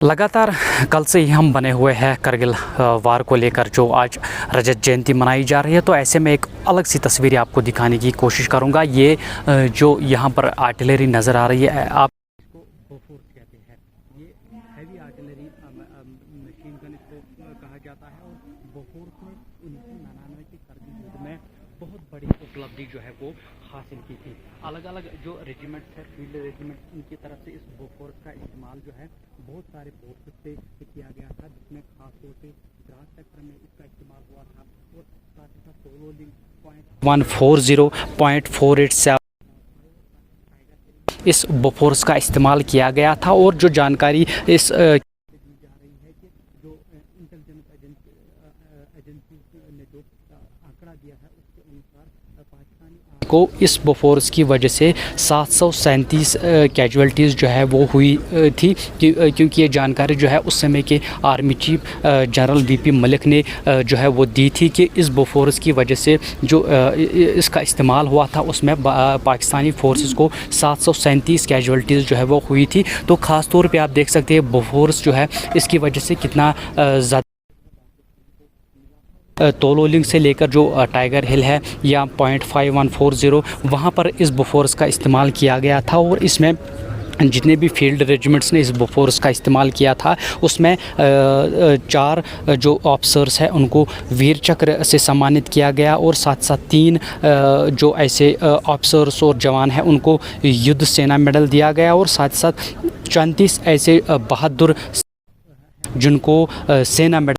लगातार कल से ही हम बने हुए हैं करगिल वार को लेकर, जो आज रजत जयंती मनाई जा रही है। तो ऐसे में एक अलग सी तस्वीर आपको दिखाने की कोशिश करूंगा। ये जो यहाँ पर आर्टिलरी नज़र आ रही है, आप इसको बोफोर्स कहते हैं। ये हैवी आर्टिलरी मशीन गन इसको कहा जाता है। और बोफोर्स ने 1999 के करगिल युद्ध में बहुत बड़ी उपलब्धि जो है वो हासिल की थी। अलग अलग जो रेजिमेंट्स है, फील्ड रेजिमेंट्स, उनकी तरफ से इस बोफोर्स का इस्तेमाल जो है बहुत सारे फोर्सेस से किया गया था, जिसमें खासतौर से द्रास सेक्टर में इसका इस्तेमाल हुआ था। और साथ ही साथ सोलोलिंग .140.487 इस बोफोर्स का इस्तेमाल किया गया था। और जो जानकारी इस दी जा रही है कि जो इंटेलिजेंस एजेंसी ने जो आंकड़ा दिया है, उसके अनुसार पाकिस्तानी को इस बोफोर्स की वजह से 737 कैजुअल्टीज़ जो है वो हुई थी, क्योंकि ये जानकारी जो है उस समय के army chief general VP Malik ने जो है वो दी थी कि इस बोफोर्स की वजह से जो इसका इस्तेमाल हुआ था उसमें पाकिस्तानी फोर्सेस को 737 कैजुअल्टीज़ जो है वो हुई थी। तो ख़ास तौर पे आप देख सकते हैं बोफोर्स जो है इसकी वजह से कितना ज़्यादा तोलोलिंग से लेकर जो टाइगर हिल है या .5140 वहाँ पर इस बोफोर्स का इस्तेमाल किया गया था। और इसमें जितने भी फील्ड रेजिमेंट्स ने इस बोफोर्स का इस्तेमाल किया था, उसमें 4 जो ऑफिसर्स हैं उनको वीर चक्र से सम्मानित किया गया। और साथ साथ 3 जो ऐसे ऑफिसर्स और जवान हैं उनको युद्ध सेना मेडल दिया गया। और साथ साथ 34 ऐसे बहादुर जिनको सेना मेडल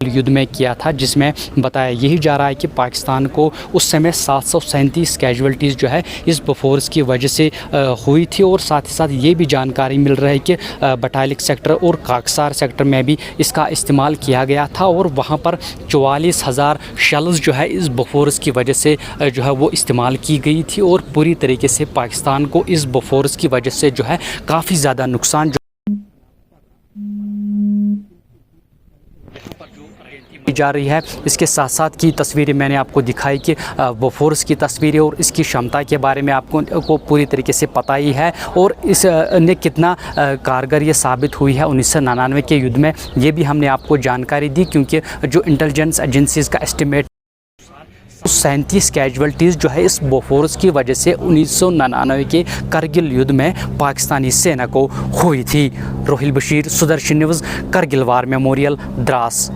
युद्ध में किया था, जिसमें बताया यही जा रहा है कि पाकिस्तान को उस समय 737 कैजुअल्टीज़ जो है इस बोफोर्स की वजह से हुई थी। और साथ ही साथ ये भी जानकारी मिल रही है कि बटालिक सेक्टर और काकसार सेक्टर में भी इसका इस्तेमाल किया गया था। और वहाँ पर 44,000 शेल्स जो है इस बोफोर्स की वजह से जो है वो इस्तेमाल की गई थी। और पूरी तरीके से पाकिस्तान को इस बोफोर्स की वजह से जो है काफ़ी ज़्यादा नुकसान जा रही है। इसके साथ साथ की तस्वीरें मैंने आपको दिखाई कि बोफोर्स की तस्वीरें और इसकी क्षमता के बारे में आपको पूरी तरीके से पता ही है। और इस ने कितना कारगर ये साबित हुई है 1999 के युद्ध में, ये भी हमने आपको जानकारी दी। क्योंकि जो इंटेलिजेंस एजेंसीज़ का एस्टिमेट 37 कैजुअल्टीज़ जो है इस बोफोर्स की वजह से 1999 के करगिल युद्ध में पाकिस्तानी सेना को हुई थी। Rohail Bashir, Sudarshan news, Kargil war memorial, Dras.